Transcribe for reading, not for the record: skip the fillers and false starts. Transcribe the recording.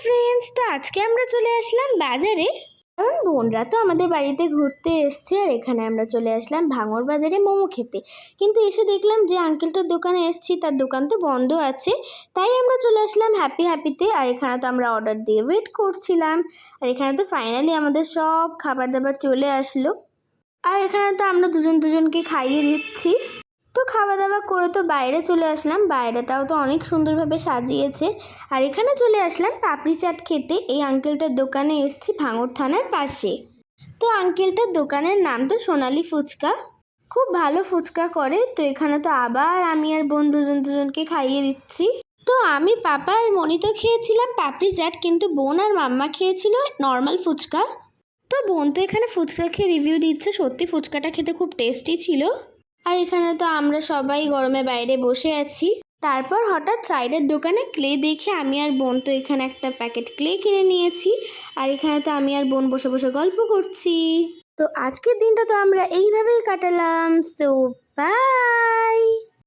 Friends, তো আজকে আমরা চলে আসলাম বাজারে, কারণ বোনরা তো আমাদের বাড়িতে ঘুরতে এসছে। আর এখানে আমরা চলে আসলাম ভাঙড় বাজারে মোমো খেতে। কিন্তু এসে দেখলাম যে আঙ্কেলটার দোকানে এসছি তার দোকান তো বন্ধ আছে, তাই আমরা চলে আসলাম হ্যাপি হ্যাপিতে। আর এখানে তো আমরা অর্ডার দিয়ে ওয়েট করছিলাম। আর এখানে তো ফাইনালি আমাদের সব খাবার দাবার চলে আসলো। আর এখানে তো আমরা দুজনকে খাইয়ে দিচ্ছি। তো খাওয়া দাওয়া করে তো বাইরে চলে আসলাম। বাইরেটাও তো অনেক সুন্দরভাবে সাজিয়েছে। আর এখানে চলে আসলাম পাপড়ি চাট খেতে। এই আঙ্কেলটার দোকানে এসেছি ভাঙড় থানার পাশে। তো আঙ্কেলটার দোকানের নাম তো সোনালি ফুচকা, খুব ভালো ফুচকা করে। তো এখানে তো আবার আমি আর বোন দুজনকে খাইয়ে দিচ্ছি। তো আমি পাপা আর মনি তো খেয়েছিলাম পাপড়ি চাট, কিন্তু বোন আর মাম্মা খেয়েছিল নর্মাল ফুচকা। তো বোন তো এখানে ফুচকা খেয়ে রিভিউ দিচ্ছে, সত্যি ফুচকাটা খেতে খুব টেস্টি ছিল। আর এখানে তো আমরা সবাই গরমে বাইরে বসে আছি। তারপর হঠাৎ সাইডের দোকানে ক্লে দেখে আমি আর বোন তো এখানে একটা প্যাকেট ক্লে কিনে নিয়েছি। আর এখানে তো আমি আর বোন বসে বসে গল্প করছি। তো আজকের দিনটা তো আমরা এইভাবেই কাটালাম। So by.